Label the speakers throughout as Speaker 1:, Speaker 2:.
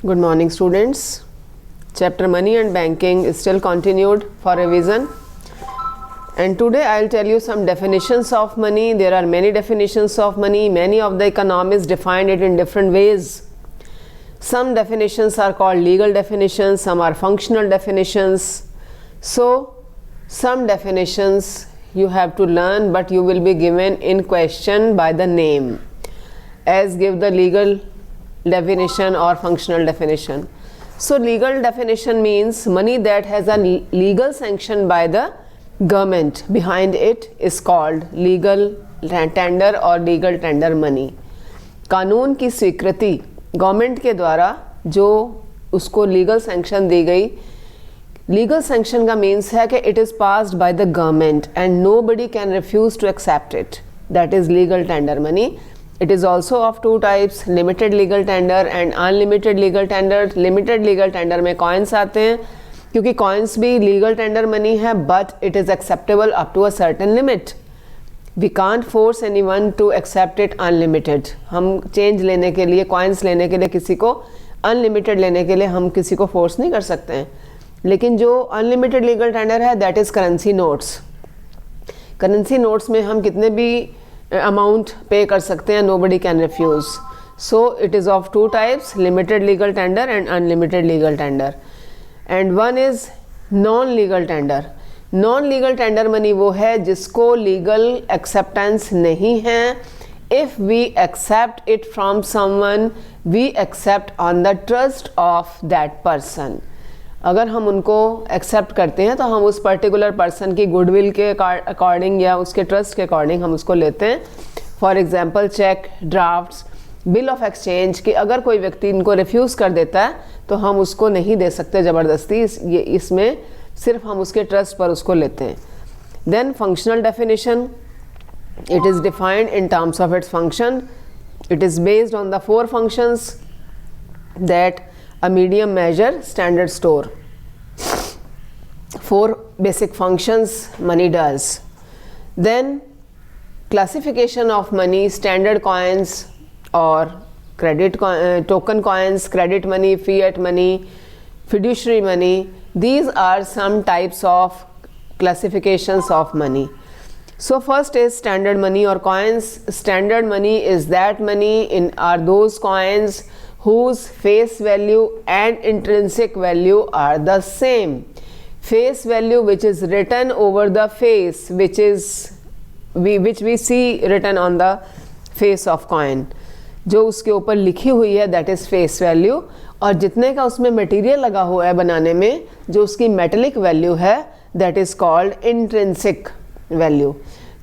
Speaker 1: Good morning, students. Chapter Money and Banking is still continued for revision. And today I'll tell you some definitions of money. There are many definitions of money. Many of the economists define it in different ways. Some definitions are called legal definitions, some are functional definitions. So, some definitions you have to learn, but you will be given in question by the name, as give the legal definition or functional definition. So legal definition means money that has a legal sanction by the government behind it is called legal tender or legal tender money. कानून की स्वीकृति government के द्वारा जो उसको legal sanction दी गई, legal sanction का means है कि it is passed by the government and nobody can refuse to accept it, that is legal tender money. It is also of two types, limited legal tender and unlimited legal tender. Limited legal tender में coins आते हैं क्योंकि coins भी legal tender money है, but it is acceptable up to a certain limit. We can't force anyone to accept it unlimited. हम change लेने के लिए, coins लेने के लिए किसी को unlimited लेने के लिए हम किसी को force नहीं कर सकते हैं. लेकिन जो unlimited legal tender है, that is currency notes. Currency notes में हम कितने भी अमाउंट पे कर सकते हैं, nobody can refuse. So it is of two types, limited legal tender and unlimited legal tender. And one is non-legal tender. Non-legal tender money वो है जिसको legal acceptance नहीं है. If we accept it from someone, we accept on the trust of that person. अगर हम उनको accept करते हैं तो हम उस पर्टिकुलर पर्सन की गुडविल के अकॉर्डिंग या उसके ट्रस्ट के अकॉर्डिंग हम उसको लेते हैं. For example cheque, drafts, bill of exchange कि अगर कोई व्यक्ति इनको रिफ्यूज़ कर देता है तो हम उसको नहीं दे सकते ज़बरदस्ती. इसमें सिर्फ हम उसके ट्रस्ट पर उसको लेते हैं. Then functional definition, it is defined in terms of its function. It is based on the 4 functions that a medium measure standard store. 4 basic functions money does. Then classification of money, standard coins or credit token coins, credit money, fiat money, fiduciary money. These are some types of classifications of money. So first is standard money or coins. Standard money is that money are those coins whose face value and intrinsic value are the same. Face value which is written over the face, which we see written on the face of coin, जो उसके ऊपर लिखी हुई है, that is face value. और जितने का उसमें मटेरियल लगा हुआ है बनाने में, जो उसकी मेटेलिक वैल्यू है, that is called intrinsic value.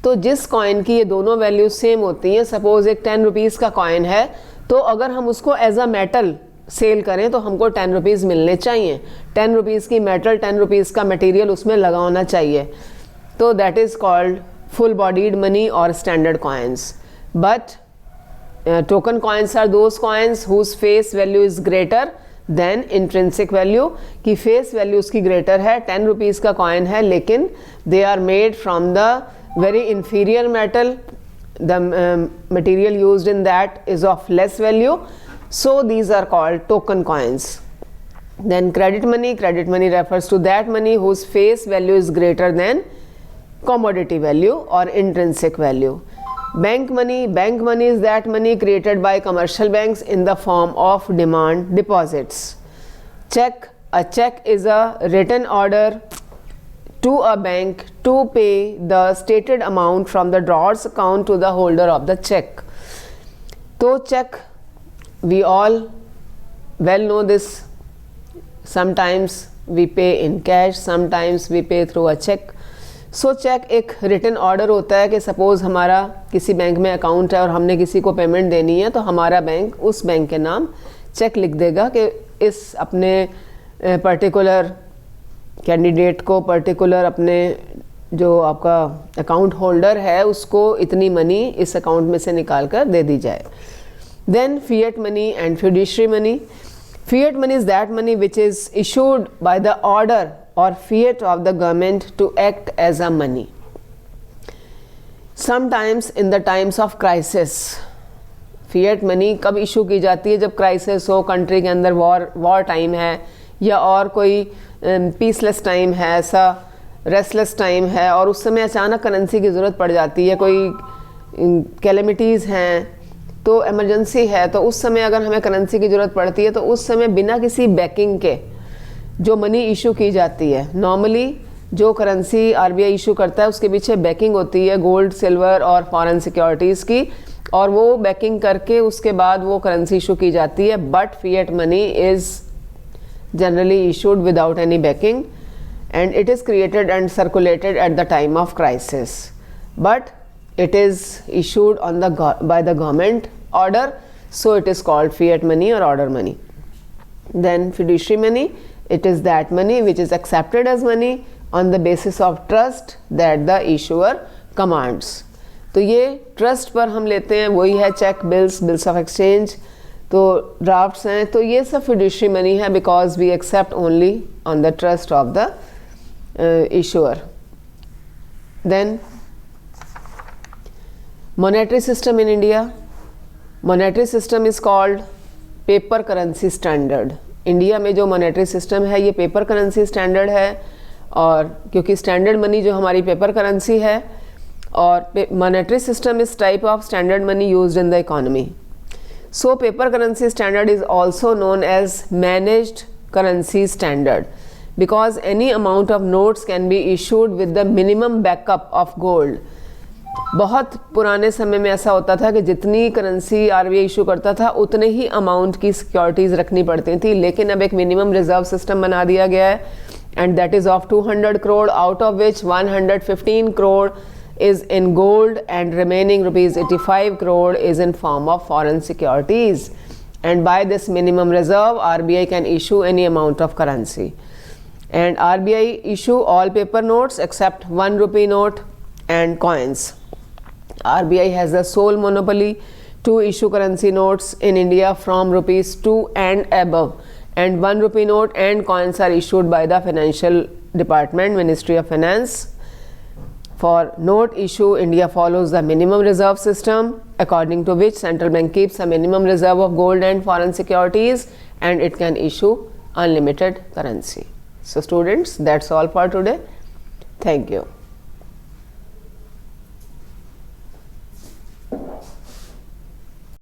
Speaker 1: तो जिस कॉइन की ये दोनों वैल्यू सेम होती हैं, सपोज एक 10 रुपीज़ का कॉइन है, तो अगर हम उसको एज अ मेटल सेल करें तो हमको 10 रुपीज़ मिलने चाहिए. 10 रुपीज़ की मेटल, 10 रुपीज़ का मटेरियल उसमें लगा होना चाहिए. तो that is called full bodied money और standard coins. But token coins are those coins whose face value is greater than intrinsic value, की फेस वैल्यू उसकी ग्रेटर है. 10 रुपीज़ का कॉइन है लेकिन they are made from the very inferior metal. The material used in that is of less value, so these are called token coins. Then credit money refers to that money whose face value is greater than commodity value or intrinsic value. Bank money is that money created by commercial banks in the form of demand deposits. A check is a written order to a bank to pay the stated amount from the drawer's account to the holder of the check. तो check, we all well know this. Sometimes we pay in cash, sometimes we pay through a check. So check एक written order होता है कि suppose हमारा किसी bank में account है और हमने किसी को पेमेंट देनी है, तो हमारा बैंक उस बैंक के नाम चेक लिख देगा कि इस अपने पर्टिकुलर कैंडिडेट को, पर्टिकुलर अपने जो आपका अकाउंट होल्डर है उसको इतनी मनी इस अकाउंट में से निकाल कर दे दी जाए. Then fiat money and fiduciary money. Fiat money is that money which is issued by the order और fiat of the government to act as a money. Sometimes in the times of crisis, fiat money कब issue की जाती है? जब crisis हो, country के अंदर war time है, या और कोई पीसलेस टाइम है, ऐसा रेस्टलेस टाइम है, और उस समय अचानक करेंसी की ज़रूरत पड़ जाती है, कोई कैलेमिटीज़ हैं, तो इमरजेंसी है, तो उस समय अगर हमें करेंसी की ज़रूरत पड़ती है तो उस समय बिना किसी बैकिंग के जो मनी इशू की जाती है, नॉर्मली जो करेंसी आरबीआई इशू करता है उसके पीछे बैकिंग होती है गोल्ड, सिल्वर और फॉरेन सिक्योरिटीज़ की, और वो बैकिंग करके उसके बाद वो करेंसी इशू की जाती है. But fiat money is generally issued without any banking and it is created and circulated at the time of crisis, but it is issued on by the government order, so it is called fiat money or order money. Then fiduciary money, it is that money which is accepted as money on the basis of trust that the issuer commands. तो ये trust पर हम लेते हैं, वही है check, bills of exchange, तो drafts हैं, तो ये सब fiduciary money है because we accept only on the trust of the issuer. Then monetary system in India. Monetary system is called paper currency standard. India में जो मॉनेटरी सिस्टम है ये पेपर करेंसी स्टैंडर्ड है, और क्योंकि स्टैंडर्ड मनी जो हमारी पेपर करेंसी है, और monetary system is type of standard money used in the economy. So paper currency standard is also known as managed currency standard because any amount of notes can be issued with the minimum backup of gold. बहुत पुराने समय में ऐसा होता था कि जितनी currency RBI issue करता था उतने ही अमाउंट की सिक्योरिटीज़ रखनी पड़ती थी, लेकिन अब एक मिनिमम रिजर्व सिस्टम बना दिया गया है, and that is of 200 crore, out of which 115 crore is in gold and remaining ₹85 crore is in form of foreign securities, and by this minimum reserve RBI can issue any amount of currency. And RBI issue all paper notes except ₹1 note and coins. RBI has the sole monopoly to issue currency notes in India from ₹2 and above, and ₹1 note and coins are issued by the Financial Department, Ministry of Finance. For note issue, India follows the minimum reserve system, according to which central bank keeps a minimum reserve of gold and foreign securities, and it can issue unlimited currency. So students, that's all for today. Thank you.